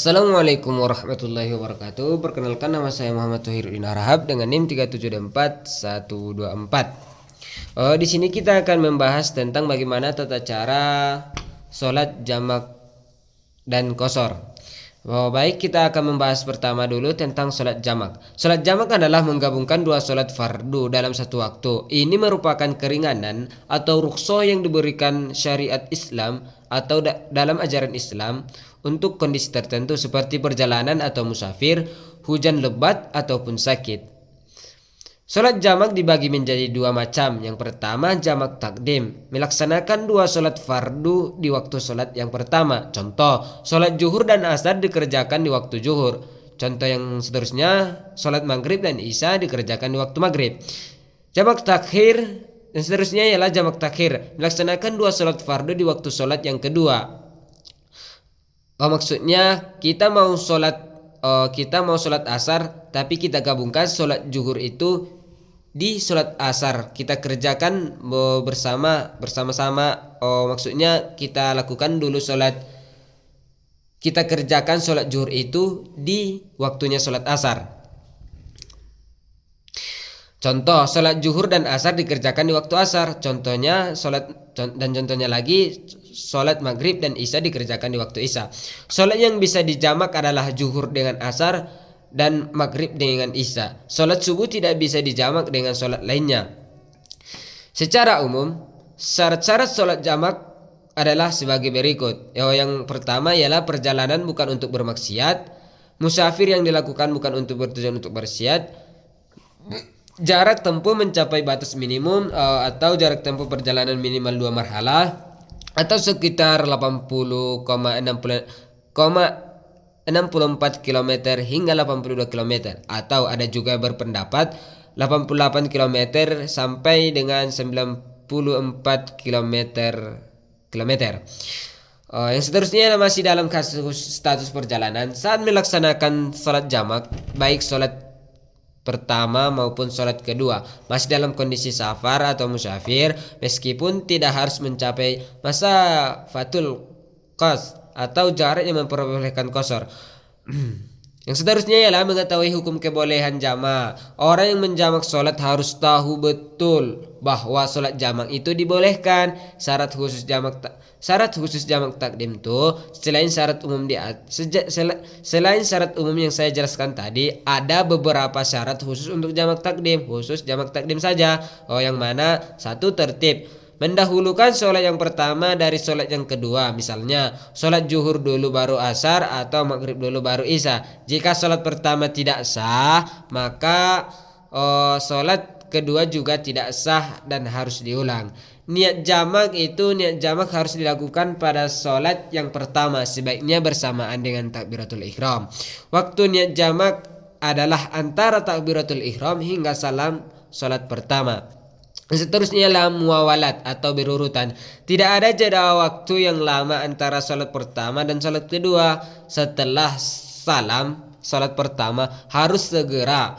Assalamualaikum warahmatullahi wabarakatuh. Perkenalkan, nama saya Muhammad Tohiruddin Harahap dengan NIM 3744124. Di sini kita akan membahas tentang bagaimana tata cara sholat jamak dan qashar. Baik, kita akan membahas pertama dulu tentang sholat jamak. Sholat jamak adalah menggabungkan dua sholat fardu dalam satu waktu. Ini merupakan keringanan atau rukhsah yang diberikan syariat Islam atau dalam ajaran Islam untuk kondisi tertentu seperti perjalanan atau musafir, hujan lebat ataupun sakit. Sholat jamak dibagi menjadi dua macam. Yang pertama, jamak takdim, melaksanakan dua sholat fardu di waktu sholat yang pertama. Contoh, sholat zuhur dan asar dikerjakan di waktu zuhur. Contoh yang seterusnya, sholat maghrib dan isya dikerjakan di waktu maghrib. Jamak takhir dan seterusnya ialah jamak takhir, melaksanakan dua sholat fardu di waktu sholat yang kedua. Maksudnya kita mau sholat asar, tapi kita gabungkan sholat zuhur itu di sholat asar, kita kerjakan bersama-sama. Maksudnya kita kerjakan sholat zuhur itu di waktunya sholat asar. Contoh, sholat zuhur dan asar dikerjakan di waktu asar. Contohnya lagi sholat maghrib dan isya dikerjakan di waktu isya. Sholat yang bisa dijamak adalah zuhur dengan asar dan maghrib dengan isya. Sholat subuh tidak bisa dijamak dengan sholat lainnya. Secara umum, syarat-syarat sholat jamak adalah sebagai berikut. Yang pertama ialah perjalanan bukan untuk bermaksiat, musafir yang dilakukan bukan untuk bertujuan untuk bermaksiat, jarak tempuh mencapai batas minimum atau jarak tempuh perjalanan minimal 2 marhalah atau sekitar 80,64 km hingga 82 km, atau ada juga berpendapat 88 km sampai dengan 94 km. Yang seterusnya masih dalam kasus status perjalanan saat melaksanakan sholat jamak, baik sholat pertama maupun sholat kedua, masih dalam kondisi safar atau musafir, meskipun tidak harus mencapai masa fatul qas atau jarak yang memperbolehkan qashar. Yang seterusnya ialah mengetahui hukum kebolehan jamak. Orang yang menjamak sholat harus tahu betul bahwa sholat jamak itu dibolehkan. Syarat khusus jamak takdim itu selain syarat umum yang saya jelaskan tadi, ada beberapa syarat khusus untuk jamak takdim, khusus jamak takdim saja. Yang mana satu, tertib, mendahulukan sholat yang pertama dari sholat yang kedua. Misalnya sholat zuhur dulu baru asar atau maghrib dulu baru isya. Jika sholat pertama tidak sah, maka sholat kedua juga tidak sah dan harus diulang. Niat jamak harus dilakukan pada sholat yang pertama, sebaiknya bersamaan dengan takbiratul ihram. Waktu niat jamak adalah antara takbiratul ihram hingga salam sholat pertama. Seterusnya ialah muawalat atau berurutan. Tidak ada jeda waktu yang lama antara sholat pertama dan sholat kedua. Setelah salam sholat pertama harus segera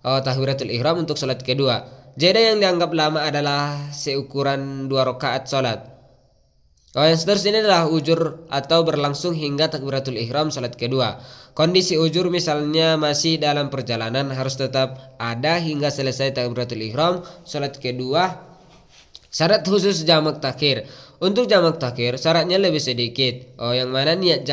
takbiratul ihram untuk sholat kedua. Jeda yang dianggap lama adalah seukuran 2 rakaat sholat. Yang seterusnya adalah ujur atau berlangsung hingga takbiratul ihram sholat kedua. Kondisi ujur misalnya masih dalam perjalanan harus tetap ada hingga selesai takbiratul ihram sholat kedua. Syarat khusus jamak takhir. Untuk jamak takhir syaratnya lebih sedikit. Yang mana niat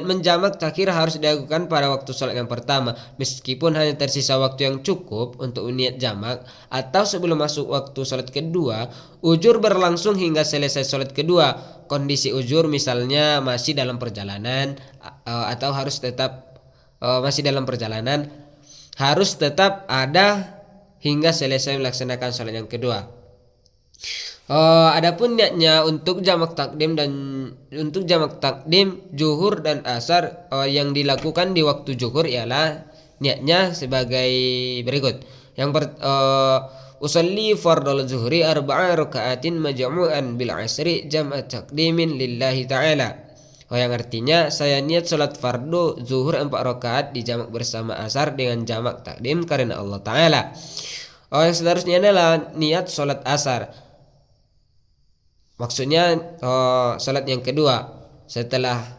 menjamak takhir harus dilakukan pada waktu sholat yang pertama, meskipun hanya tersisa waktu yang cukup untuk niat jamak atau sebelum masuk waktu sholat kedua. Ujur berlangsung hingga selesai sholat kedua. Kondisi ujur misalnya masih dalam perjalanan atau harus tetap harus tetap ada hingga selesai melaksanakan sholat yang kedua. Adapun niatnya untuk jamak takdim zuhur dan asar, yang dilakukan di waktu zuhur ialah niatnya sebagai berikut. Usolli fardal zuhri 4 rakaatin majmu'an bil asri jam'a takdimin lillahi ta'ala. Yang artinya saya niat salat fardu zuhur 4 rakaat dijamak bersama asar dengan jamak takdim karena Allah Ta'ala. Yang seterusnya adalah niat salat asar. Maksudnya salat yang kedua setelah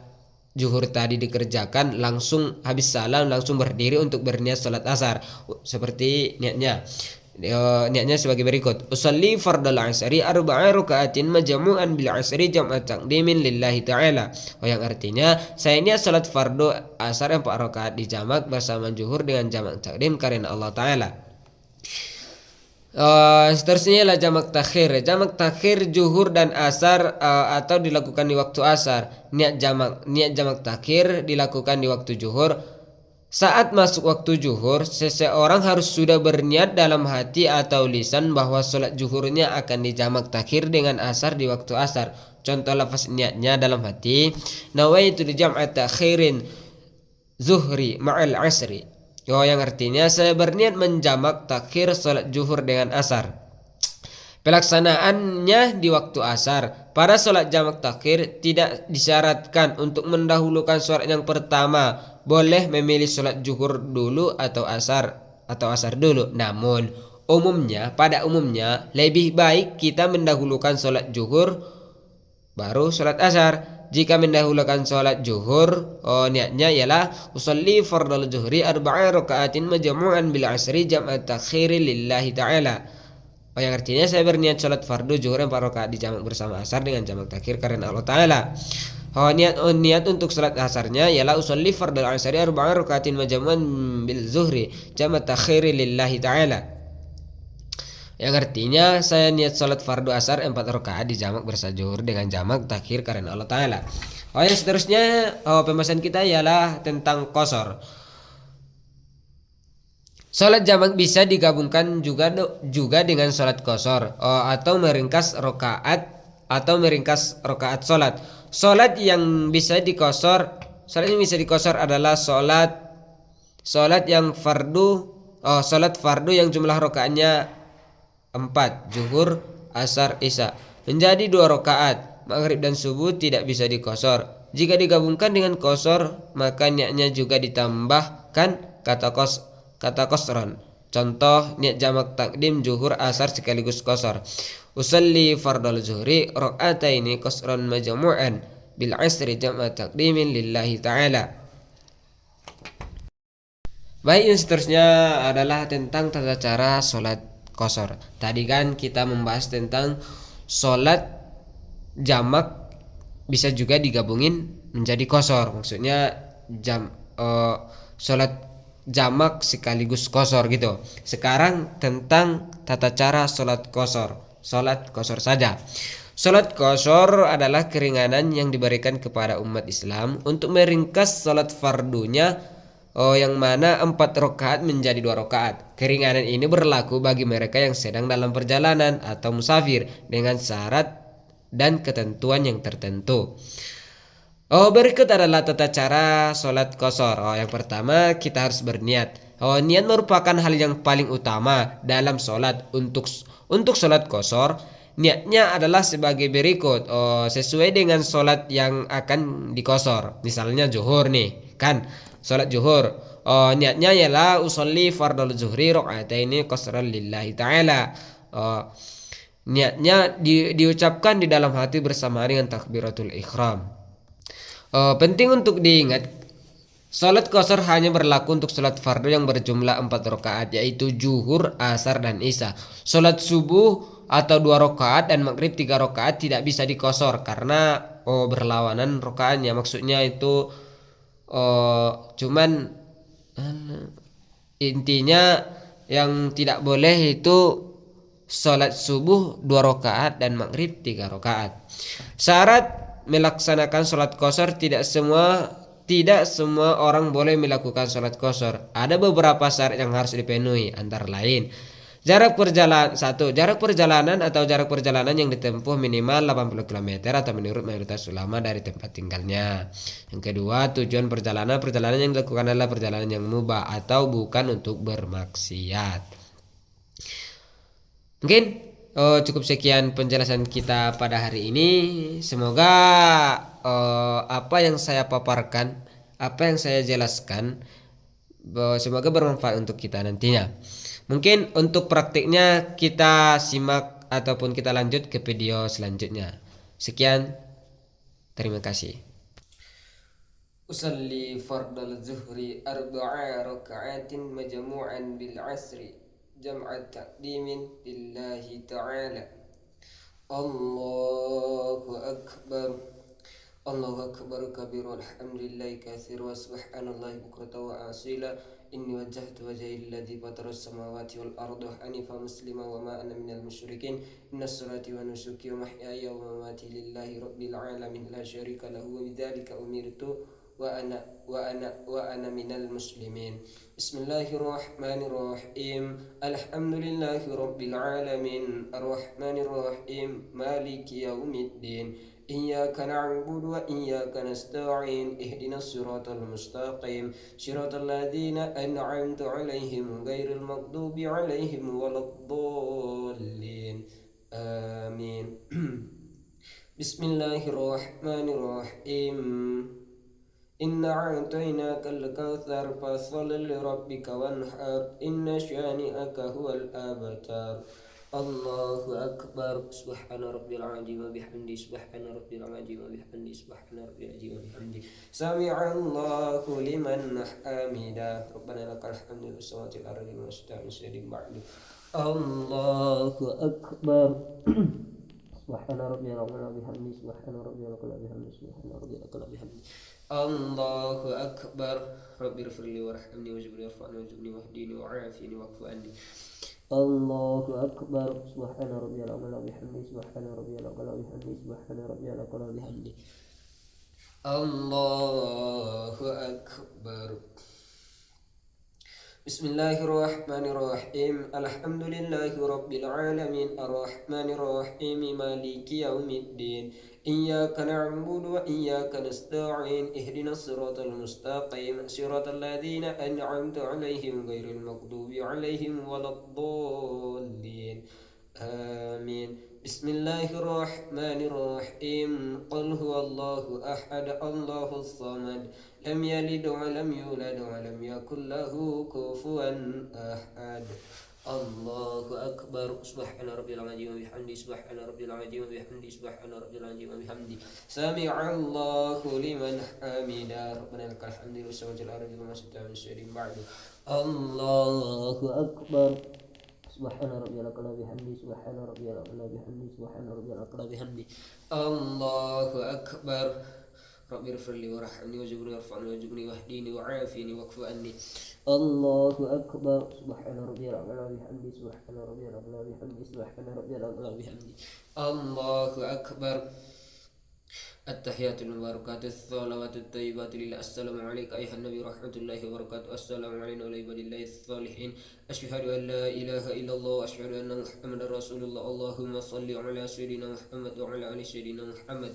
zuhur tadi dikerjakan, langsung habis salam langsung berdiri untuk berniat sholat asar. Seperti niatnya sebagai berikut: usolli fardal asri arba'a raka'atin majmu'an bil asri jam'a taqdimin lillahi ta'ala. Yang artinya saya niat salat fardu asar 4 rakaat dijamak bersama zuhur dengan jamak takdim karena Allah Ta'ala. Seterusnya adalah jamak takhir. Jamak takhir zuhur dan asar atau dilakukan di waktu asar. Niat jamak takhir dilakukan di waktu zuhur. Saat masuk waktu zuhur, seseorang harus sudah berniat dalam hati atau lisan bahwa sholat zuhurnya akan dijamak takhir dengan asar di waktu asar. Contoh lafaz niatnya dalam hati: nawaitu jam'a takhirin zuhri ma'al asri. Yang artinya saya berniat menjamak takhir sholat zuhur dengan asar. Pelaksanaannya di waktu asar. Pada sholat jamak takhir tidak disyaratkan untuk mendahulukan sholat yang pertama. Boleh memilih sholat zuhur dulu atau asar dulu. Namun pada umumnya lebih baik kita mendahulukan sholat zuhur baru sholat asar. Jika mendahulukan sholat zuhur, niatnya ialah usolli fardal zuhri arba'a raka'atin majmu'an bil asri jam'a takhiri lillahi ta'ala. Yang artinya saya berniat sholat fardu zuhur 4 rakaat dijamak bersama asar dengan jamak takhir karena Allah Ta'ala. Niat untuk sholat asarnya ialah usolli fardal asri arba'a raka'atin majmu'an bil zuhri jam'a takhiri lillahi ta'ala. Yang artinya saya niat sholat fardu asar 4 rakaat dijamak bersama zuhur dengan jamak takhir karena Allah Ta'ala. Yang seterusnya pembahasan kita ialah tentang qashar. Sholat jamak bisa digabungkan juga dengan sholat qashar atau meringkas rakaat sholat. Sholat yang bisa diqashar adalah sholat fardu yang jumlah rakaatnya 4, zuhur, asar, isya menjadi 2 rakaat. Maghrib dan subuh tidak bisa diqashar. Jika digabungkan dengan qashar, maka niatnya juga ditambahkan kata qasran. Contoh niat jamak takdim zuhur asar sekaligus qashar. Usalli fardal zuhri raka'ataini qasran majmu'an bil asri jam'a takdimin lillahi ta'ala. Baik, yang seterusnya adalah tentang tata cara sholat qashar. Tadi kan kita membahas tentang sholat jamak bisa juga digabungin menjadi qashar. Maksudnya sholat jamak sekaligus qashar gitu. Sekarang tentang tata cara sholat qashar saja. Sholat qashar adalah keringanan yang diberikan kepada umat Islam untuk meringkas sholat fardunya yang mana 4 rakaat menjadi 2 rakaat. Keringanan ini berlaku bagi mereka yang sedang dalam perjalanan atau musafir dengan syarat dan ketentuan yang tertentu. Berikut adalah tata cara sholat qashar. Yang pertama, kita harus berniat. Niat merupakan hal yang paling utama dalam sholat. Untuk sholat qashar, niatnya adalah sebagai berikut. Sesuai dengan sholat yang akan diqashar. Misalnya zuhur nih, kan sholat zuhur. Niatnya ialah usolli fardal zuhri raka'ataini qasran lillahi ta'ala. Niatnya diucapkan di dalam hati bersamaan dengan takbiratul ihram. Penting untuk diingat, sholat qashar hanya berlaku untuk sholat fardu yang berjumlah 4 rakaat, yaitu zuhur, asar, dan isya. Sholat subuh atau 2 rakaat dan maghrib 3 rakaat tidak bisa diqashar karena berlawanan rakaatnya. Maksudnya itu cuman intinya yang tidak boleh itu sholat subuh 2 rakaat dan maghrib 3 rakaat. Syarat melaksanakan sholat qashar, tidak semua orang boleh melakukan sholat qashar. Ada beberapa syarat yang harus dipenuhi, antara lain jarak perjalanan yang ditempuh minimal 80 km atau menurut mayoritas ulama dari tempat tinggalnya. Yang kedua, tujuan perjalanan yang dilakukan adalah perjalanan yang mubah atau bukan untuk bermaksiat. Mungkin cukup sekian penjelasan kita pada hari ini. Semoga apa yang saya paparkan, apa yang saya jelaskan, semoga bermanfaat untuk kita nantinya. Mungkin untuk praktiknya kita simak ataupun kita lanjut ke video selanjutnya. Sekian, terima kasih. أصلي فرض الظهر 4 ركعات مجموعا بالعصر جمع تقديم لله تعالى. الله أكبر. الله أكبر كبير والحمد لله كثير وسبحان الله بكرة وأصيلا. إني وجهت وجهي الذي فطر السماوات والأرض حنيفا مسلما وما أنا من المشركين. إن الصلاة ونسكي ومحياي ومماتي لله رب العالمين لا شريك له وبذلك أمرت وأنا من المسلمين. بسم الله الرحمن الرحيم. الحمد لله رب العالمين الرحمن الرحيم مالك يوم الدين. إياك نعبد وإياك نستعين اهدنا الصراط المستقيم صراط الذين أنعمت عليهم غير المغضوب عليهم ولا الضالين آمين. بسم الله الرحمن الرحيم. إنا أعطيناك الكوثر فصل لربك وانحر إن شانئك هو الأبتر. الله أكبر. سبحان ربي العظيم وبحمده سبحان ربي العظيم وبحمده سبحان ربي العظيم وبحمده سمع الله لمن حمده ربنا لك الحمد في السماوات والأرض وما شئت من شيء بعد. الله أكبر. سبحان ربي العظيم وبحمده سبحان ربي العظيم وبحمده سبحان ربي العظيم وبحمده. الله أكبر. ربي اغفر لي وارحمني واجبرني وارفعني واجبني واهديني وعافيني واعف عني. الله أكبر. سبحان ربي العظيم وبحمده سبحان ربي العظيم وبحمده سبحان ربي العظيم وبحمده. الله أكبر. بسم الله الرحمن الرحيم. الحمد لله رب العالمين الرحمن الرحيم مالك يوم الدين. إياك نعبد وإياك نستعين اهدنا الصراط المستقيم صراط الذين أنعمت عليهم غير المغضوب عليهم ولا الضالين آمين. بسم الله الرحمن الرحيم. قل هو الله أحد الله الصمد لم يلد ولم يولد ولم يكن له كفوا أحد. الله أكبر. سبحان ربي العظيم وبحمده سبحان ربي العظيم وبحمده سبحان ربي العظيم وبحمده سمع الله لمن حمده ربنا لك الحمد في السماوات والأرض وما شئت من شيء بعد. الله أكبر. سبحان ربي الأعلى بحمده سبحان ربي الأعلى بحمده سبحان ربي الأعلى بحمده. الله أكبر. ربي اغفر لي وارحمني واجبرني وارفعني واجبني واهديني وعافيني واكف عني. الله أكبر. سبحان ربي الأعلى بحمده سبحان ربي الأعلى بحمده سبحان ربي الأعلى بحمده. الله أكبر. التحيات المباركات الصلوات الطيبات لله. السلام عليك أيها النبي ورحمة الله وبركاته. السلام علينا وعلى عباد الله الصالحين. أشهد أن لا إله إلا الله وأشهد أن محمدا رسول الله. اللهم صل على سيدنا محمد وعلى آل سيدنا محمد.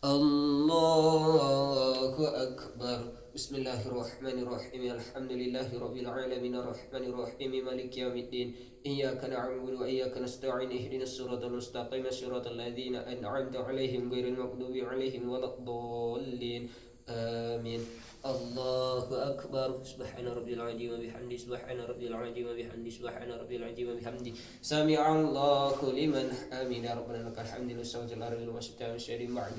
الله أكبر. بسم الله الرحمن الرحيم. الحمد لله رب العالمين الرحمن الرحيم مالك يوم الدين. إياك نعبد وإياك نستعين اهدنا الصراط المستقيم صراط الذين أنعمت عليهم غير المغضوب عليهم ولا الضالين آمين. الله أكبر. سبحان ربي العظيم وبحمده سبحان ربي العظيم وبحمده سبحان ربي العظيم وبحمده سمع الله لمن حمده ربنا لك الحمد في السماوات والأرض وما شئت من شيء بعد.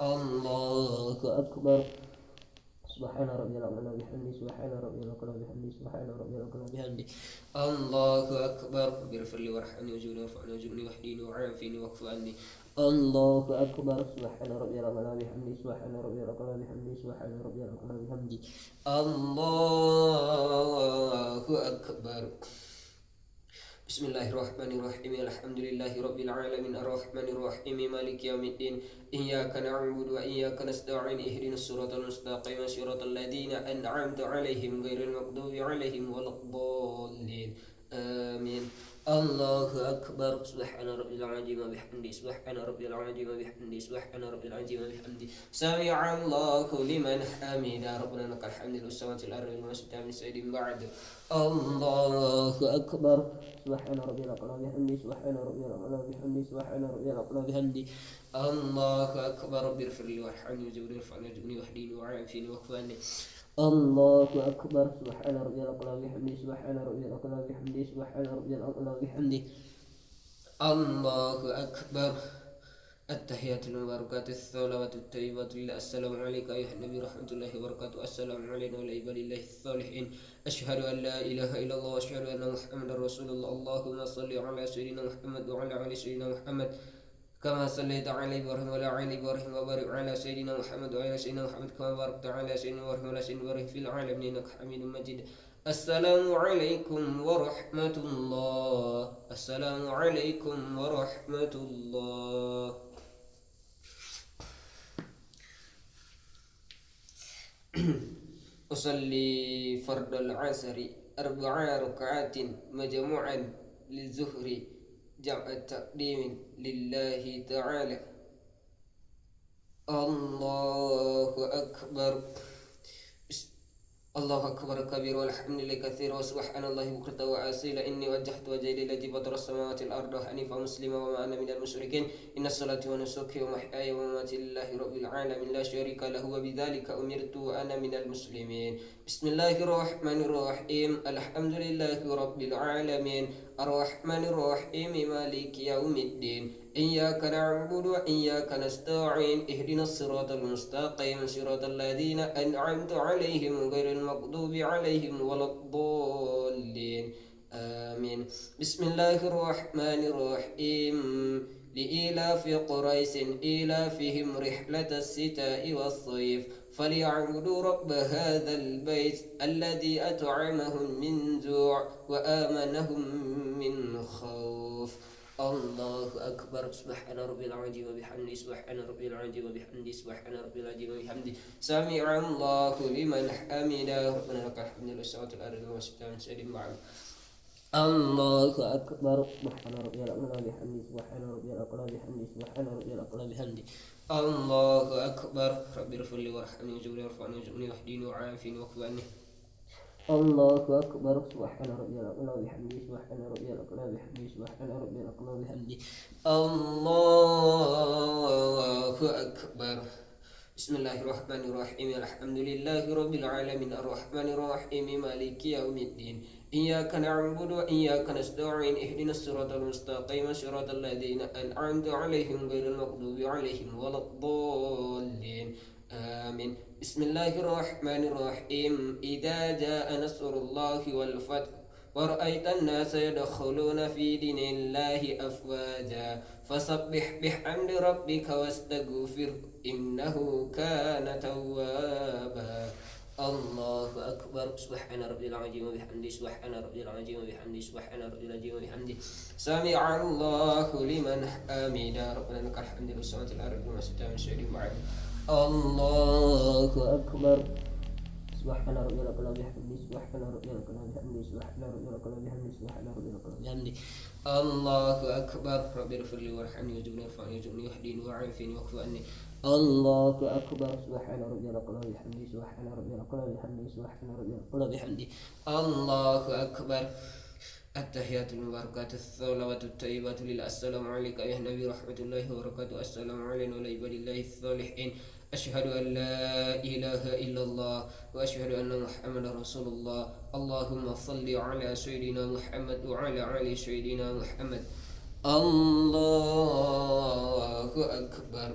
الله أكبر. سبحان ربي الأعلى بحمده سبحان ربي الأعلى بحمده سبحان ربي الأعلى بحمده. الله أكبر. ربي اغفر لي وارحمني واجبرني وارفعني واجبرني واهديني وعافيني واعف عني. الله أكبر. سبحان ربي الأعلى بحمده سبحان ربي الأعلى بحمده سبحان ربي الأعلى بحمده. الله أكبر. بسم الله الرحمن الرحيم. الحمد لله رب العالمين الرحمن الرحيم مالك يوم الدين. إياك نعبد وإياك نستعين اهدنا الصراط المستقيم صراط الذين أنعمت عليهم غير المغضوب عليهم ولا الضالين آمين. الله أكبر. سبحان ربي العظيم وبحمده سبحان ربي العظيم وبحمده سبحان ربي العظيم وبحمده سمع الله لمن حمده ربنا لك الحمد في السماوات والأرض وما شئت من شيء بعد. الله أكبر. سبحان ربي الأعلى بحمده سبحان ربي الأعلى بحمده سبحان ربي الأعلى بحمده. الله أكبر. ربي اغفر لي وارحمني واجبرني وارفعني واجبرني واهديني وعافيني واعف عني. الله أكبر. سبحان ربي الأعلى بحمده سبحان ربي الأعلى بحمده سبحان ربي الأعلى بحمده. الله أكبر. التحيات المباركات الصلوات الطيبات لله. السلام عليك أيها النبي ورحمة الله وبركاته. السلام علينا وعلى عباد الله الصالحين. أشهد أن لا إله إلا الله وأشهد أن محمدا رسول الله. اللهم صل على سيدنا محمد وعلى آل سيدنا محمد كما صليت على إبراهيم وعلى آل إبراهيم وبارك على سيدنا محمد وعلى سيدنا محمد كما باركت على سيدنا إبراهيم وعلى سيدنا إبراهيم في العالمين إنك حميد مجيد. السلام عليكم ورحمة الله. السلام عليكم ورحمة الله. أصلي فرض العصر 4 ركعات مجموعا للظهر جمع تقديم لله تعالى. الله أكبر. الله أكبر كبير والحمد لله كثير وسبحان الله بكرة وأصيلا. إني وجهت وجهي للذي فطر السماوات والأرض حنيفا مسلما وما أنا من المشركين. إن الصلاة ونسكي ومحياي ومماتي لله رب العالمين لا شريك له وبذلك أمرت وأنا من المسلمين. بسم الله الرحمن الرحيم. الحمد لله رب العالمين الرحمن الرحيم مالك يوم الدين. إياك نعبد وإياك نستعين. اهدنا الصراط المستقيم صراط الذين أنعمت عليهم غير المغضوب عليهم ولا الضالين آمين. بسم الله الرحمن الرحيم. لإيلاف قريش إيلافهم رحلة الشتاء والصيف فليعبدوا رب هذا البيت الذي أطعمهم من جوع وآمنهم من خوف. الله أكبر. سبحان ربي العظيم وبحمده. سبحان ربي العظيم وبحمده. سبحان ربي العظيم وبحمده. سمع الله لمن حمده. ربنا لك الحمد لله والسماوات والأرض وما شئت من شيء بعد. الله أكبر. سبحان ربي الأعلى بحمده. سبحان ربي الأعلى بحمده. سبحان ربي الأعلى بحمده. الله أكبر. ربي اغفر لي وارحمني واجبرني وارفعني واجبرني واهديني وعافني واكف عني. الله أكبر. سبحان ربي الأعلى بحمده. سبحان ربي الأعلى بحمده. سبحان ربي الأعلى بحمده. الله أكبر. بسم الله الرحمن الرحيم. الحمد لله رب العالمين الرحمن الرحيم مالك يوم الدين. إياك نعبد وإياك نستعين. اهدنا الصراط المستقيم صراط الذين أنعمت عليهم غير المغضوب عليهم ولا الضالين آمين. بسم الله الرحمن الرحيم. إذا جاء نصر الله والفتح ورأيت الناس يدخلون في دين الله أفواجا فسبح بحمد ربك واستغفر إنه كان توابا. الله أكبر. سبحان ربي العظيم وبحمده. سبحان ربي العظيم وبحمده. سبحان ربي العظيم وبحمده. سمع الله لمن حمده. ربنا لك الحمد والسماوات والأرض وما شئت من شيء بعد. الله أكبر. سبحان ربي الأعلى بحمده. سبحان ربي الأعلى بحمده. سبحان ربي الأعلى بحمده. سبحان ربي الأعلى بحمده. الله أكبر. ربي اغفر لي وارحمني واجبرني وارفعني واجبرني واهديني وعافني واكف عني. الله أكبر. سبحان ربي الأعلى بحمده. سبحان ربي الأعلى بحمده. سبحان ربي الأعلى بحمده. الله أكبر. التحيات المباركات الصلوات الطيبات لله. السلام عليك أيها النبي ورحمة الله وبركاته. السلام علينا وعلى عباد الله الصالحين. أشهد أن لا إله إلا الله وأشهد أن محمدا رسول الله. اللهم صل على سيدنا محمد وعلى آل سيدنا محمد. الله أكبر.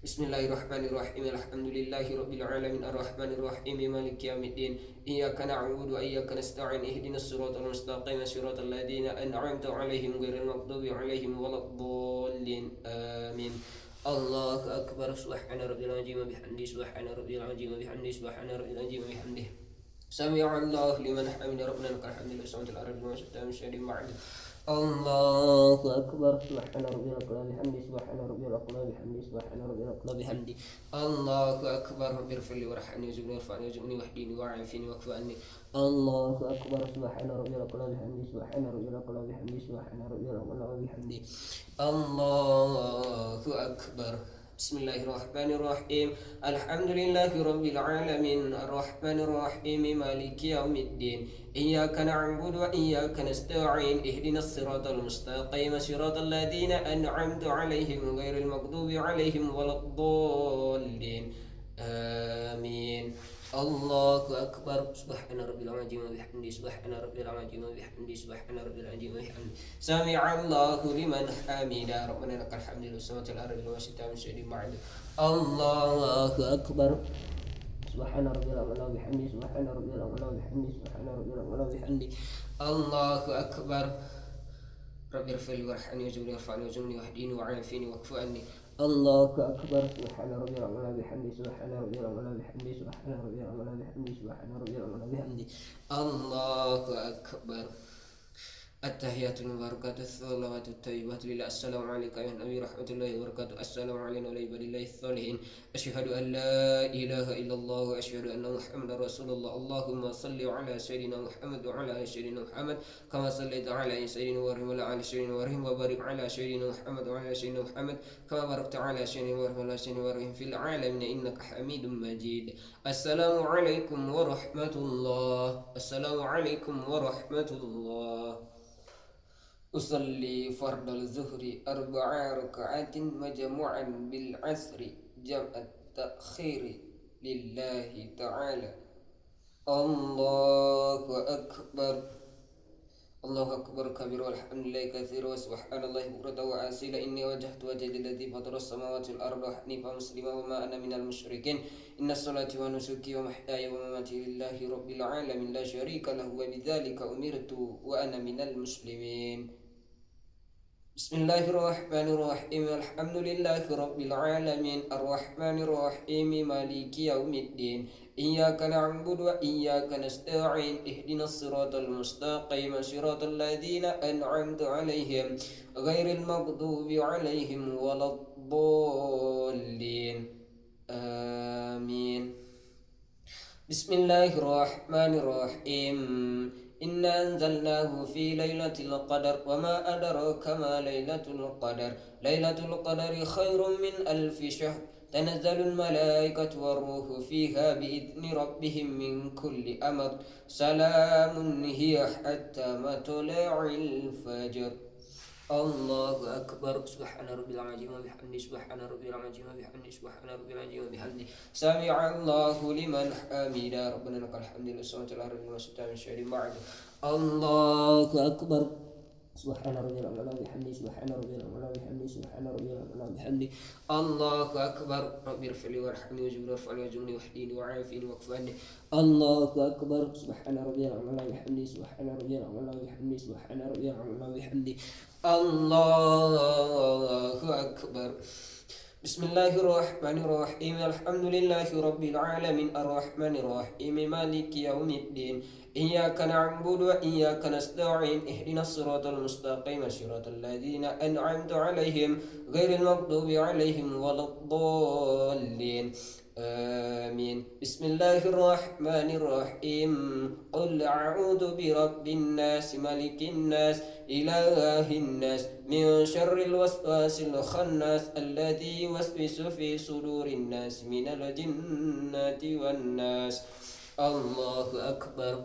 بسم الله الرحمن الرحيم. الحمد لله رب العالمين الرحمن الرحيم مالك يوم الدين. إياك نعبد وإياك نستعين. اهدنا الصراط المستقيم صراط الذين أنعمت عليهم غير المغضوب عليهم ولا الضالين آمين. الله أكبر. سبحان ربي العظيم وبحمده. سبحان ربي العظيم وبحمده. سبحان ربي العظيم وبحمده. سمع الله لمن حمده. ربنا لك الحمد لله والسماوات والأرض وما شئت من شيء بعد. الله أكبر. سبحان ربي الأعلى بحمده. سبحان ربي الأعلى بحمده. سبحان ربي الأعلى بحمده. الله أكبر. ربي اغفر لي وارحمني واجبرني وارفعني واجبرني واهديني وعافني واكف عني. الله أكبر. سبحان ربي الأعلى بحمده. سبحان ربي الأعلى بحمده. سبحان ربي الأعلى بحمده. الله أكبر. بسم الله الرحمن الرحيم. الحمد لله رب العالمين الرحمن الرحيم مالك يوم الدين. إياك نعبد وإياك نستعين. اهدنا الصراط المستقيم صراط الذين أنعمت عليهم غير المغضوب عليهم ولا الضالين آمين. Allahu akbar. Subhana rabbil azim wa bihamdi. Subhana rabbil azim wa bihamdi. Subhana rabbil azim wa bihamdi. Sami'allahu liman hamida. Rabbana lakal hamdu lis samawati wal ardi wa sittam syadi ma'ad. Allahu akbar. Subhana rabbil a'la wa bihamdi. Subhana rabbil a'la wa bihamdi. Subhana rabbil a'la wa bihamdi. Allahu akbar. Rabbi irfil warhamni waj'alni warfa'ni waj'alni wahdini wa'afini wa'fu anni. Allahu akbar. Subhana rabbil a'la bihamdi. Subhana rabbil a'la bihamdi. Subhana rabbil a'la bihamdi. Subhana rabbil a'la bihamdi. Allahu akbar. التحيات المباركات الصلوات الطيبات لله. السلام عليك يا نبي رحمة الله وبركاته. السلام علينا وعلى عباد الله الصالحين. أشهد أن لا إله إلا الله وأشهد أن محمدا رسول الله. اللهم صل على سيدنا محمد وعلى آل سيدنا محمد كما صليت على سيدنا إبراهيم وعلى آل سيدنا إبراهيم وبارك على سيدنا محمد وعلى آل سيدنا محمد كما باركت على سيدنا إبراهيم وعلى آل سيدنا إبراهيم في العالمين إنك حميد مجيد. السلام عليكم ورحمة الله. السلام عليكم ورحمة الله. أصلي فرض الظهر 4 ركعات مجموعا بالعصر جمع التأخير لله تعالى. الله أكبر. الله أكبر كبير والحمد لله كثير وسبحان الله بكرة وأصيلا. إني وجهت وجهي الذي فطر السماوات والأرض حنيفا مسلما وما أنا من المشركين. إن الصلاة ونسكي ومحياي ومماتي لله رب العالمين لا شريك له وبذلك أمرت وأنا من المسلمين. بسم الله الرحمن الرحيم. الحمد لله رب العالمين الرحمن الرحيم مالك يوم الدين. إياك نعبد وإياك نستعين. اهدنا الصراط المستقيم صراط الذين أنعمت عليهم غير المغضوب عليهم ولا الضالين. آمين. بسم الله الرحمن الرحيم. إنا أنزلناه في ليلة القدر وما أدراك ما ليلة القدر. ليلة القدر خير من 1000 شهر. تنزل الملائكة والروح فيها بإذن ربهم من كل أمر. سلام هي حتى مطلع الفجر. الله أكبر. سبحان ربي العظيم وبحمده. سبحان ربي العظيم وبحمده. سبحان ربي العظيم وبحمده. سمع الله لمن حمده. ربنا لك الحمد للسماوات والأرض وما شئت من شيء بعد. الله أكبر. سبحان ربي العظيم وبحمده. سبحان ربي العظيم وبحمده. سبحان ربي العظيم وبحمده. الله أكبر. ربي اغفر لي وارحمني واجبرني وارفعني واجبرني واهديني وعافني واكف عني. الله أكبر. سبحان ربي العظيم وبحمده. سبحان ربي العظيم وبحمده. سبحان ربي العظيم وبحمده. الله أكبر. بسم الله الرحمن الرحيم. الحمد لله رب العالمين الرحمن الرحيم مالك يوم الدين. إياك نعبد وإياك نستعين. اهدنا الصراط المستقيم صراط الذين أنعمت عليهم غير المغضوب عليهم ولا الضالين. آمين. بسم الله الرحمن الرحيم. قل أعوذ برب الناس ملك الناس إله الناس من شر الوسواس الخناس الذي يوسوس في صدور الناس من الجنة والناس. الله أكبر.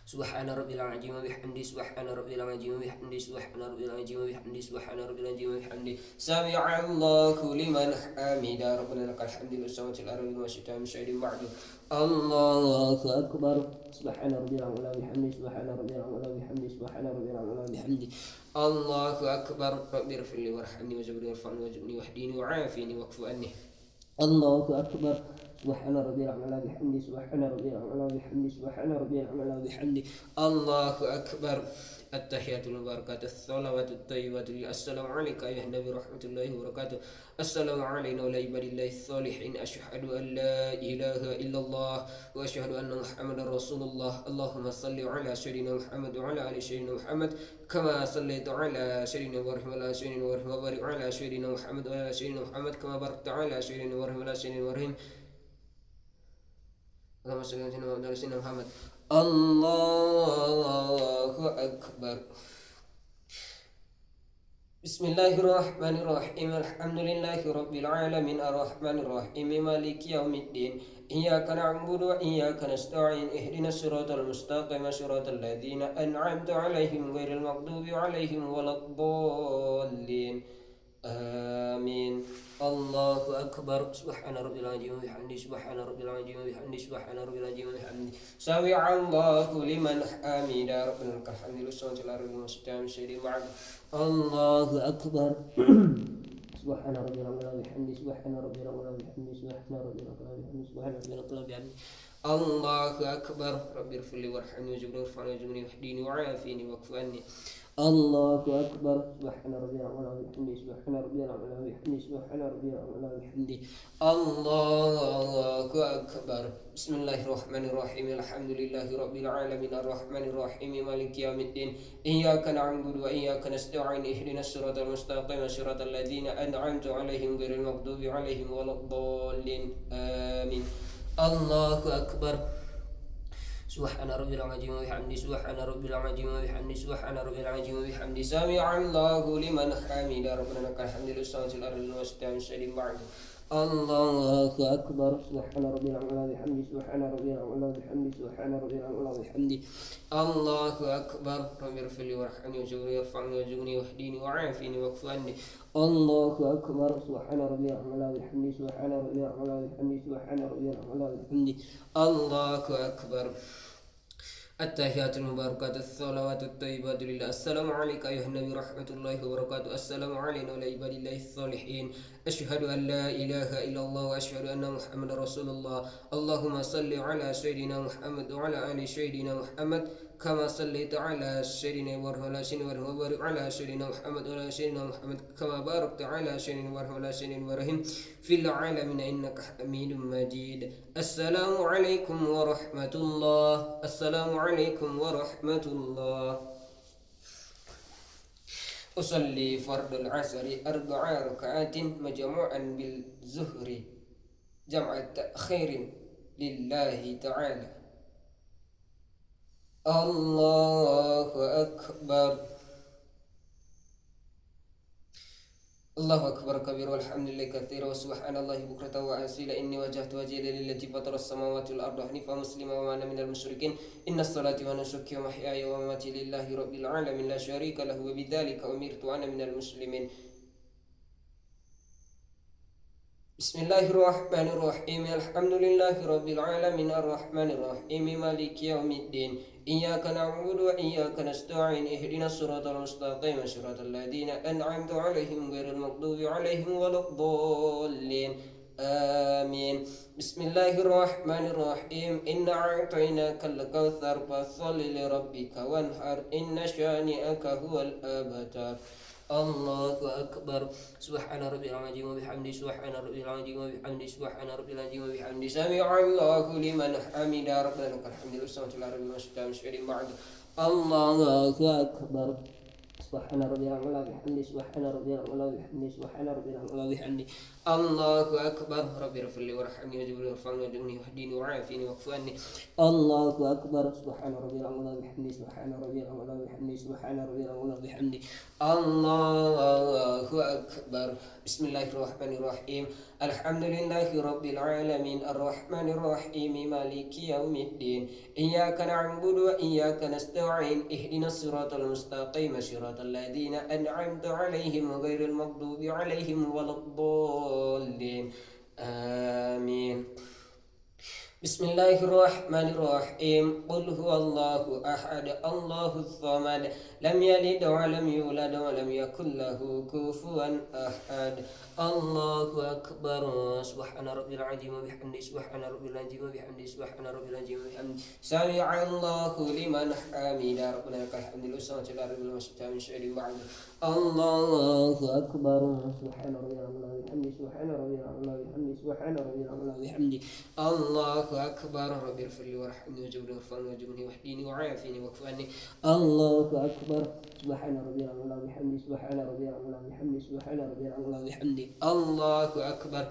سبحان ربي العظيم وبحمده. سبحان ربي العظيم وبحمده. سبحان ربي العظيم وبحمده. سبحان ربي العظيم وبحمده. سمع الله لمن حمده. ربنا لك الحمد للسماوات والأرض وما شئت من شيء بعد. الله أكبر. سبحان ربي العظيم وبحمده. سبحان ربي العظيم وبحمده. سبحان ربي العظيم وبحمده. الله أكبر. ربي اغفر لي وارحمني واجبرني وارفعني واجبني واهديني وعافني واكف عني. الله أكبر. سبحان ربي الأعلى بحمده. سبحان ربي الأعلى بحمده. سبحان ربي الأعلى بحمده. الله أكبر. التحيات المباركات الصلوات الطيبات. السلام عليك أيها النبي رحمة الله وبركاته. السلام علينا وعلى عباد الله الصالحين. أشهد أن لا إله إلا الله وأشهد أن محمدا رسول الله. اللهم صل على سيدنا محمد وعلى آل سيدنا محمد كما صليت على سيدنا إبراهيم وعلى سيدنا إبراهيم وبارك على سيدنا محمد وعلى سيدنا محمد كما باركت على سيدنا إبراهيم وعلى سيدنا إبراهيم. اللهم صل على سيدنا محمد. الله أكبر. بسم الله الرحمن الرحيم. الحمد لله رب العالمين الرحمن الرحيم مالك يوم الدين. إياك نعبد وإياك نستعين. اهدنا الصراط المستقيم صراط الذين أنعمت عليهم غير المغضوب عليهم ولا الضالين. آمين. الله أكبر سبحان ربي العظيم وبحمده سبحان ربي العظيم وبحمده سبحان ربي العظيم وبحمده سمع الله لمن حمده ربنا لك الحمد والصلاة على رسول الله سيدنا بعد الله أكبر سبحان ربي العظيم وبحمده سبحان ربي العظيم وبحمده سبحان ربي العظيم وبحمده سبحان ربي العظيم وبحمده الله أكبر ربي اغفر لي وارحمني وجبرني وارفعني وجبني واهديني وعافيني واكف عني الله أكبر سبحان ربي العظيم وبحمده سبحان ربي العظيم وبحمده سبحان ربي العظيم وبحمده الله أكبر بسم الله الرحمن الرحيم الحمد لله رب العالمين الرحمن الرحيم مالك يوم الدين إياك نعبد وإياك نستعين اهدنا الصراط المستقيم صراط الذين أنعمت عليهم غير المغضوب عليهم ولا الضالين آمين الله أكبر سبحان ربي العظيم وبحمده سبحان ربي العظيم وبحمده سبحان ربي العظيم وبحمده سمع الله لمن حمده ربنا لك الحمد للسماوات والأرض والسماء والسلام بعد الله أكبر سبحان ربي العظيم وبحمده سبحان ربي العظيم وبحمده سبحان ربي العظيم وبحمده الله أكبر ربي اغفر لي وارحمني وجبرني وارفعني وجبني واهديني وعافيني واكف عني الله أكبر سبحان ربي العظيم وبحمده سبحان ربي العظيم وبحمده سبحان ربي العظيم وبحمده الله أكبر التحيات المباركات الصلوات الطيبات لله السلام عليك أيها النبي رحمة الله وبركاته السلام علينا وعلى عباد الله الصالحين أشهد أن لا إله إلا الله وأشهد أن محمد رسول الله اللهم صل على سيدنا محمد وعلى آل سيدنا محمد كما صليت على سيدنا إبراهيم وعلى سيدنا إبراهيم وبارك على سيدنا محمد وعلى سيدنا محمد كما باركت على سيدنا إبراهيم وعلى سيدنا إبراهيم في العالمين إنك حميد مجيد السلام عليكم ورحمة الله السلام عليكم ورحمة الله أصلي فرض العصر 4 ركعات مجموعا بالظهر جمع تأخير لله تعالى الله أكبر الله أكبر كبير والحمد لله كثيرا وسبحان الله بكرة وأصيلا إني وجهت وجهي للذي فطر السماوات والأرض حنيفا مسلما وما أنا من المشركين إن الصلاة ونسكي ومحياي ومماتي لله رب العالمين لا شريك له وبذلك أمرت وأنا من المسلمين بسم الله الرحمن الرحيم الحمد لله رب العالمين الرحمن الرحيم مالك يوم الدين إياك نعبد وإياك نستعين اهدنا الصراط المستقيم صراط الذين أنعمت عليهم غير المغضوب عليهم ولا الضالين آمين بسم الله الرحمن الرحيم إنا أعطيناك الكوثر فصل لربك وانحر إن شانئك هو الأبتر الله أكبر سبحان ربي العظيم وبحمده سبحان ربي العظيم وبحمده سبحان ربي العظيم وبحمده سمع الله لمن حمده ربنا لك الحمد والصلاة على ربي المستعين بعد الله أكبر سبحان ربي العظيم وبحمده سبحان ربي العظيم وبحمده سبحان ربي العظيم وبحمده الله أكبر ربي اغفر لي وارحمني وجبرني وارفعني وجبني واهديني وعافيني واكف عني الله أكبر سبحان ربي العظيم وبحمده سبحان ربي العظيم وبحمده سبحان ربي العظيم وبحمده الله أكبر بسم الله الرحمن الرحيم الحمد لله رب العالمين الرحمن الرحيم مالك يوم الدين إياك نعبد وإياك نستعين اهدنا الصراط المستقيم صراط الذين أنعمت عليهم غير المغضوب عليهم ولا الضالين آمين بسم الله الرحمن الرحيم قل هو الله أحد الله الصمد لم يلد ولم يولد ولم يكن له كفوا أحد الله أكبر سبحان ربي العظيم وبحمده سبحان ربي العظيم وبحمده سبحان ربي العظيم وبحمده سمع الله لمن حمده ربنا لك الحمد والصلاة على ربي المستعين من شيء بعد الله أكبر سبحان ربي العظيم وبحمده سبحان ربي العظيم وبحمده سبحان ربي العظيم وبحمده الله أكبر ربي اغفر لي وارحمني وجبرني وارفعني وجبني واهديني وعافيني واكف عني الله أكبر سبحان ربي العظيم وبحمده سبحان ربي العظيم وبحمده سبحان ربي العظيم وبحمده الله أكبر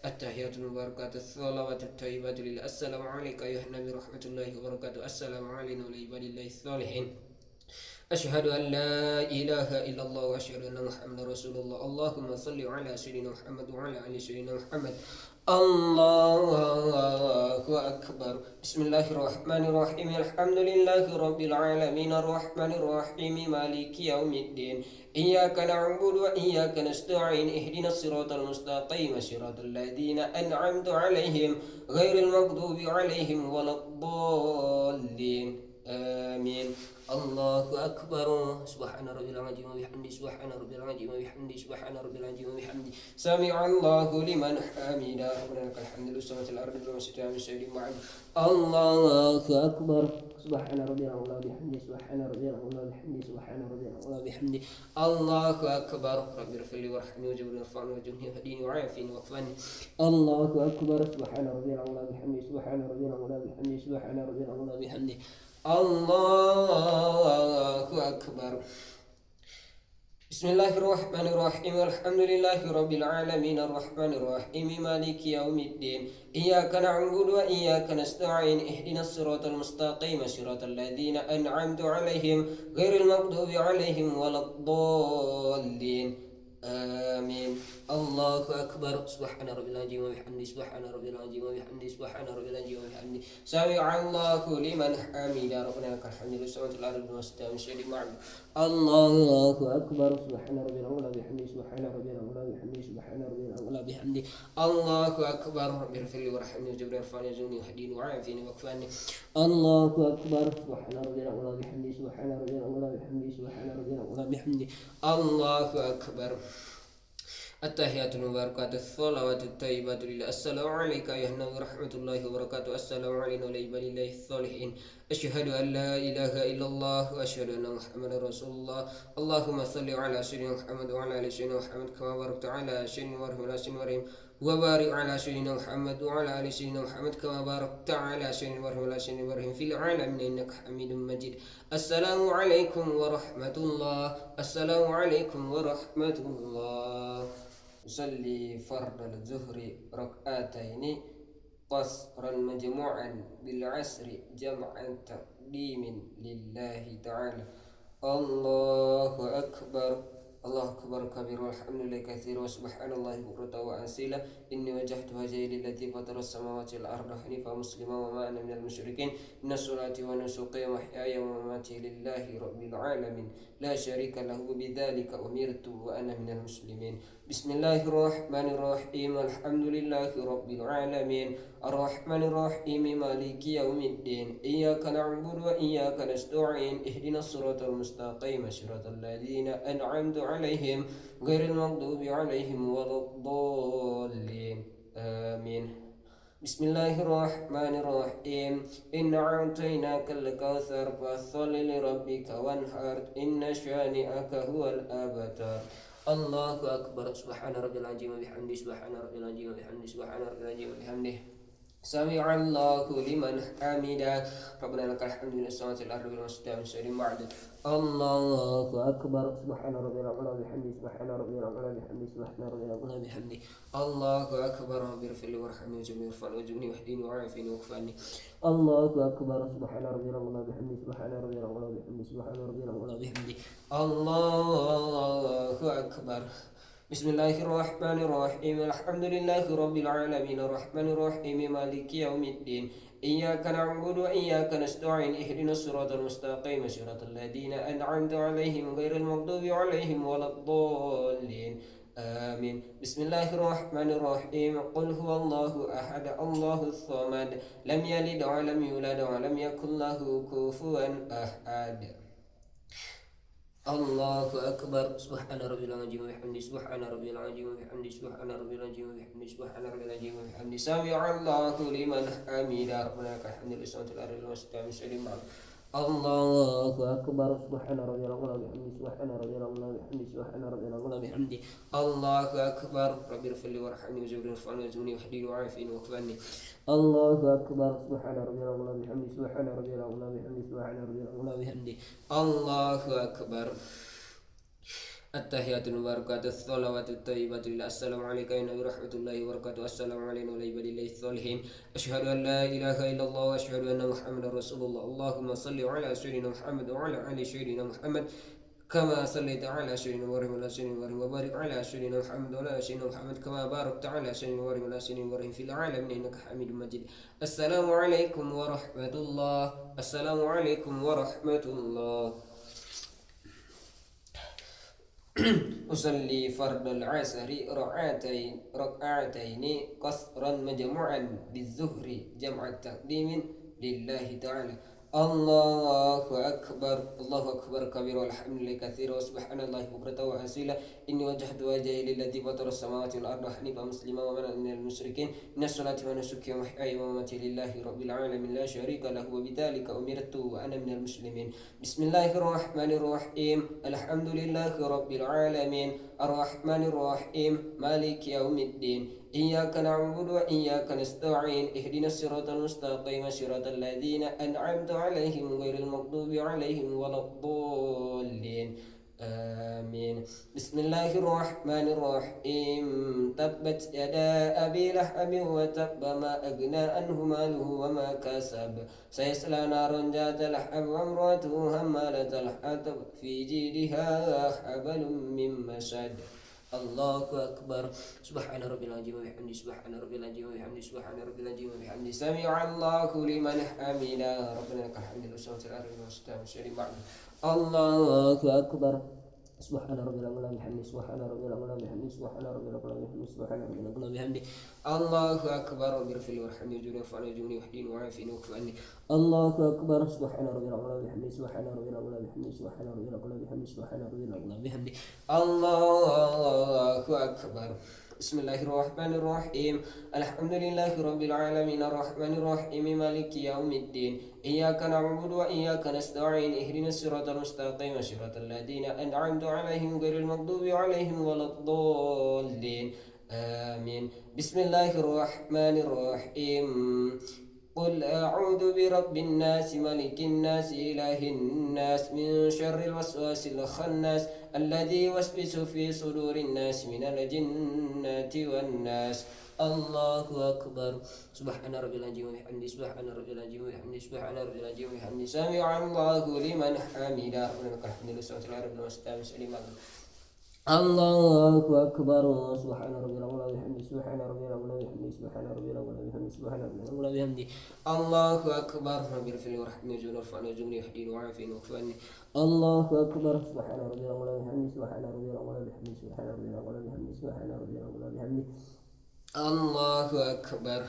التحيات المباركات الصلوات الطيبات لله السلام عليك أيها النبي رحمة الله وبركاته السلام علينا وعلى عباد الله الصالحين أشهد أن لا إله إلا الله وأشهد أن محمدا رسول الله. اللهم صل على سيدنا محمد وعلى آل سيدنا محمد. الله أكبر. بسم الله الرحمن الرحيم. الحمد لله رب العالمين الرحمن الرحيم مالك يوم الدين. إياك نعبد وإياك نستعين اهدنا الصراط المستقيم صراط الذين أنعمت عليهم غير المغضوب عليهم ولا الضالين. آمين. الله أكبر. سبحان ربي العظيم وبحمده سبحان ربي العظيم وبحمده سبحان ربي العظيم وبحمده سمع الله لمن حمده. ربنا لك الحمد لله سماوات الأرض وما ستها من شيء معد. الله أكبر. سبحان ربي العظيم وبحمده سبحان ربي العظيم وبحمده سبحان ربي العظيم وبحمده. الله أكبر. ربي اغفر لي وارحمني وجبرني وارفعني وجبني وهديني وعافني واكفني. الله أكبر. سبحان ربي العظيم وبحمده سبحان ربي العظيم وبحمده سبحان ربي العظيم وبحمده. الله أكبر. بسم الله الرحمن الرحيم. الحمد لله رب العالمين الرحمن الرحيم مالك يوم الدين. إياك نعبد وإياك نستعين اهدنا الصراط المستقيم صراط الذين أنعمت عليهم غير المغضوب عليهم ولا الضالين. آمين. الله أكبر. سبحان ربي العظيم وبحمده سبحان ربي العظيم وبحمده سبحان ربي العظيم وبحمده سمع الله لمن حمده. ربنا لك الحمد لله سماوات الأرض وما ستها من شيء معد. الله أكبر. سبحان ربي العظيم وبحمده سبحان ربي العظيم وبحمده سبحان ربي العظيم وبحمده. الله أكبر. ربي اغفر لي وارحمني وجبرني وارفعني وزدني وهديني وعافني واكفني. الله أكبر. سبحان ربي العظيم وبحمده سبحان ربي العظيم وبحمده سبحان ربي العظيم وبحمده. الله أكبر. التحيات المباركات الصلوات الطيبات لله. السلام عليك أيها النبي ورحمة الله وبركاته. السلام علينا وعلى عباد الله الصالحين. أشهد أن لا إله إلا الله وأشهد أن محمدا رسول الله. اللهم صل على سيدنا محمد وعلى آل سيدنا محمد كما باركت على سيدنا إبراهيم وبارك على سيدنا محمد وعلى آل سيدنا محمد كما باركت على سيدنا إبراهيم في العالمين إنك حميد مجيد. السلام عليكم ورحمة الله. السلام عليكم ورحمة الله. أصلي فرض الظهر ركعتين قصرا مجموعا بالعصر جمعا تقديم لله تعالى. الله أكبر. الله أكبر كبير والحمد لله كثير وسبحان الله بكرة وأصيلا. إني وجهت وجهي للذي فطر السماوات والأرض حنيفا مسلما وما أنا من المشركين. إن صلاتي ونسكي ومحياي ومماتي لله رب العالمين لا شريك له بذلك أمرت وأنا من المسلمين. بسم الله الرحمن الرحيم. الحمد لله رب العالمين الرحمن الرحيم مالك يوم الدين. إياك نعبد وإياك نستعين اهدنا الصراط المستقيم صراط الذين أنعمت عليهم غير المغضوب عليهم ولا الضالين. آمين. بسم الله الرحمن الرحيم. إنا أعطيناك الكوثر فصل لربك وانحر إن شانئك هو الأبتر. الله أكبر. سبحان ربي العظيم وبحمده سبحان ربي العظيم وبحمده سبحان ربي العظيم وبحمده سمع الله لمن حمده. ربنا لك الحمد لله السماوات والأرض وما ستها من شيء معد. الله أكبر. سبحان ربي العظيم وبحمده سبحان ربي العظيم وبحمده سبحان ربي العظيم وبحمده. الله أكبر. ربي اغفر لي وارحمني وجبني وارفعني وجبني واهدني وعافني واكفني. الله أكبر. سبحان ربي العظيم وبحمده سبحان ربي العظيم وبحمده سبحان ربي العظيم وبحمده. الله أكبر. بسم الله الرحمن الرحيم. الحمد لله رب العالمين الرحمن الرحيم مالك يوم الدين. إياك نعبد وإياك نستعين اهدنا الصراط المستقيم صراط الذين أنعمت عليهم غير المغضوب عليهم ولا الضالين. آمين. بسم الله الرحمن الرحيم. قل هو الله أحد الله الصمد لم يلد ولم يولد ولم يكن له كفوا أحد. الله أكبر. سبحان ربي العظيم وبحمده سبحان ربي العظيم وبحمده سبحان ربي العظيم وبحمده سبحان ربي العظيم وبحمده سمع الله لمن حمده. ربنا لك الحمد لله سبحانه الأرض وما ستها من شيء معد. الله أكبر. سبحان ربي العظيم وبحمده سبحان ربي العظيم وبحمده سبحان ربي العظيم وبحمده. الله أكبر. ربي اغفر لي وارحمني وجبرني وارفعني وزدني وهديني وعافني واكفني. الله أكبر. سبحان ربي العظيم وبحمده سبحان ربي العظيم وبحمده سبحان ربي العظيم وبحمده. الله أكبر. التحيات المباركات الصلوات الطيبات لله. السلام عليك يا نبي ورحمة الله وبركاته. السلام علينا وعلى عباد الله الصالحين. أشهد أن لا إله إلا الله وأشهد أن محمدا رسول الله. اللهم صل على سيدنا محمد وعلى آل سيدنا محمد كما صليت على سيدنا إبراهيم وعلى سيدنا إبراهيم وبارك على سيدنا محمد وعلى سيدنا محمد كما باركت على سيدنا إبراهيم وعلى سيدنا إبراهيم في العالمين إنك حميد مجيد. السلام عليكم ورحمة الله. السلام عليكم ورحمة الله. أصلي فرض العصر ركعتين قصرا مجموعا بالظهر جمع تقديم لله تعالى. الله أكبر الله أكبر كبير والحمد لله كثيرا وسبحان الله بكرة وأصيلا. إني وجهت وجهي للذي فطر السماوات والأرض حنيفا مسلما ومن من المشركين. إن الصلاة ونسكي ومحياي ومماتي لله رب العالمين لا شريك له وبذلك أمرت وأنا من المسلمين. بسم الله الرحمن الرحيم. الحمد لله رب العالمين الرحمن الرحيم مالك يوم الدين. إياك نعبد وإياك نستعين اهدنا الصراط المستقيم صراط الذين أنعمت عليهم غير المغضوب عليهم ولا الضالين آمين. بسم الله الرحمن الرحيم. تبت يدا أبي لهب وتب ما أغنى عنه ماله وما كسب سيصلى نارا ذات لهب وامرأته حمالة الحطب في جيدها حبل من مسد. الله أكبر. سبحان ربي العظيم وبحمده سبحان ربي العظيم وبحمده سبحان ربي العظيم وبحمده سمع الله لمن حمده ربنا لك الحمد والصلاة والسلام بعد. الله أكبر. سبحان ربي الأعلى بحمده سبحان ربي الأعلى بحمده سبحان ربي الأعلى بحمده سبحان ربي الأعلى بحمده. الله أكبر. ربي اغفر لي وارحمني وارجعني وارفعني وارجعني واهدني وعافني واعف عني. الله أكبر. سبحان ربي الأعلى بحمده سبحان ربي الأعلى بحمده سبحان ربي الأعلى بحمده سبحان ربي الأعلى بحمده. الله أكبر. بسم الله الرحمن الرحيم. الحمد لله رب العالمين الرحمن الرحيم مالك يوم الدين. إياك نعبد وإياك نستعين اهدنا الصراط المستقيم صراط الذين أنعمت عليهم غير المغضوب عليهم ولا الضالين آمين. بسم الله الرحمن الرحيم. قل أعوذ برب الناس ملك الناس إله الناس من شر الوسواس الخناس الذي يوسوس في صدور الناس من الجنة والناس. الله أكبر. سبحان ربي العظيم وبحمده سبحان ربي العظيم وبحمده سبحان ربي العظيم وبحمده سمع الله لمن حمده ربنا لك الحمد والصلاة على ربنا والسلام. الله أكبر. سبحان ربي الأعلى بحمده سبحان ربي الأعلى بحمده سبحان ربي الأعلى بحمده سبحان ربي الأعلى بحمده. الله أكبر. ربي اغفر لي وارحمني وارجعني وارفعني وارجعني واهدني وعافني واعف عني. الله أكبر. سبحان ربي الأعلى بحمده سبحان ربي الأعلى بحمده سبحان ربي الأعلى بحمده سبحان ربي الأعلى بحمده. الله أكبر.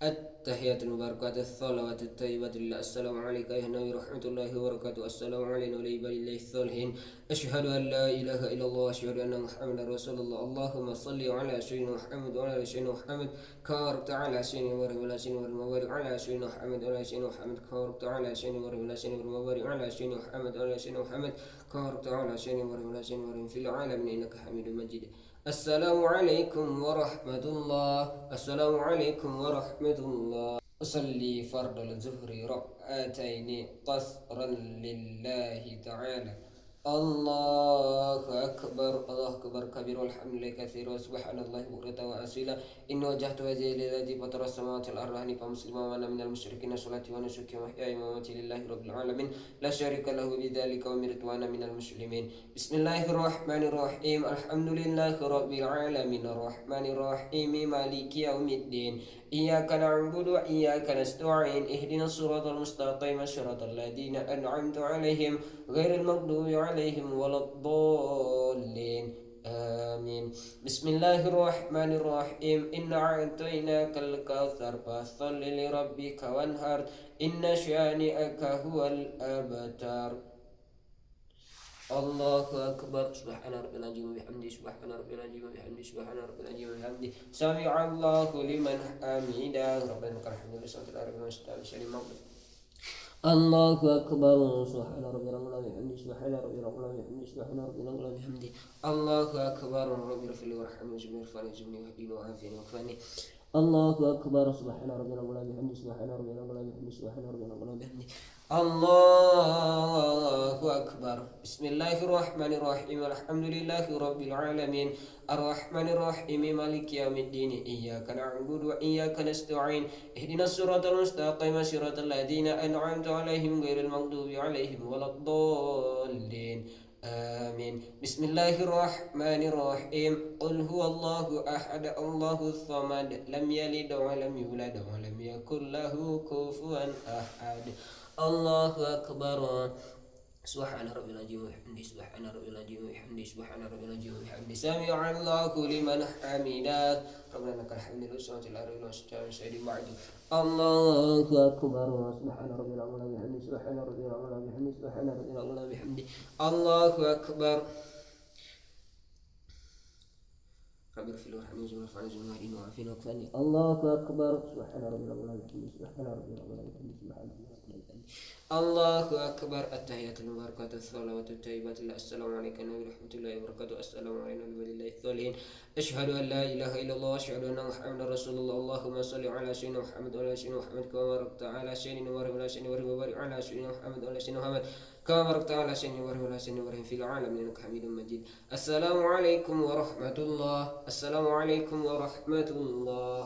التحيات المباركات الصلوات الطيبات لله. السلام عليك يا نبي ورحمة الله وبركاته. السلام علينا وعلى عباد الله الصالحين. أشهد أن لا إله إلا الله وأشهد أن محمدا رسول الله. اللهم صل على سيدنا محمد وعلى آل سيدنا محمد كما باركت على سيدنا إبراهيم وعلى سيدنا إبراهيم وبارك على سيدنا محمد وعلى سيدنا محمد كما باركت على سيدنا إبراهيم وعلى سيدنا إبراهيم وبارك على سيدنا محمد وعلى سيدنا محمد كما باركت على سيدنا إبراهيم وعلى سيدنا إبراهيم في العالمين إنك حميد مجيد. السلام عليكم ورحمة الله. السلام عليكم ورحمة الله. أصلي فرض الظهر ركعتين قصرا لله تعالى. الله أكبر الله أكبر كبير والحمد لله كثيرا وسبحان الله بكرة وأصيلا. إن وجهت وجهي للذي فطر السماوات والأرض حنيفا مسلما وأنا من المشركين. صلاتي ونسكي ومحياي ومماتي لله رب العالمين لا شريك له بذلك أمرت وأنا من المسلمين. بسم الله الرحمن الرحيم. الحمد لله رب العالمين الرحمن الرحيم مالك يوم الدين. إياك نعبد وإياك نستعين اهدنا الصراط المستقيم صراط الذين أنعمت عليهم غير المغضوب عليهم ولا الضالين آمين. بسم الله الرحمن الرحيم. إنا أعطيناك الكوثر فصل لربك وانهر إن شانئك هو الأبتر. الله أكبر. سبحان ربي العظيم وبحمده سبحان ربي العظيم وبحمده سبحان ربي العظيم وبحمده سمع الله لمن حمده ربنا لك الحمد والصلاة على ربنا والسلام. الله أكبر. سبحان ربي الأعلى بحمده سبحان ربي الأعلى بحمده سبحان ربي الأعلى بحمده. الله أكبر. ربي اغفر لي وارحمني وارجعني وارفعني واهدني وعافني واعف عني. الله أكبر. سبحان ربي الأعلى بحمده سبحان ربي الأعلى بحمده سبحان ربي الأعلى بحمده Allahu Akbar. Bismillahirrahmanirrahim. Alhamdulillahi Rabbil Alamin. Ar-Rahmanir-Rahim. Maliki yaumiddin. Iyyaka na'budu wa iyyaka nasta'in. Ihdinas siratal mustaqim. Siratal ladzina an'amta 'alaihim ghairil maghdubi 'alaihim waladdallin. آمين. بسم الله الرحمن الرحيم. قل هو الله أحد الله الصمد لم يلد ولم يولد ولم يكن له كفوا أحد. الله أكبر. سبحان ربي العظيم وبحمده سبحان ربي العظيم وبحمده سبحان ربي العظيم وبحمده سمع الله لمن حمده ربنا لك الحمد والصلاة على رسول سيدي بعد. الله أكبر. سبحان ربي العظيم وبحمده سبحان ربي العظيم وبحمده سبحان ربي العظيم وبحمده. الله أكبر. ربي اغفر لي وارحمني وارفعني واهدني وعافني واكفني. الله أكبر. سبحان ربي العظيم وبحمده سبحان ربي العظيم وبحمده سبحان ربي العظيم وبحمده. الله أكبر. التحيات المباركات الصلوات الطيبات. السلام عليكم ورحمة الله وبركاته. السلام علينا وعلى الله الصالحين. أشهد أن لا إله إلا الله وأشهد أن محمدا رسول الله. اللهم صل على سيدنا محمد وعلى سيدنا محمد كما باركت على سيدنا إبراهيم وعلى سيدنا إبراهيم وبارك على سيدنا محمد وعلى سيدنا محمد كما باركت على سيدنا إبراهيم وعلى سيدنا إبراهيم في العالمين إنك حميد مجيد. السلام عليكم ورحمة الله. السلام عليكم ورحمة الله.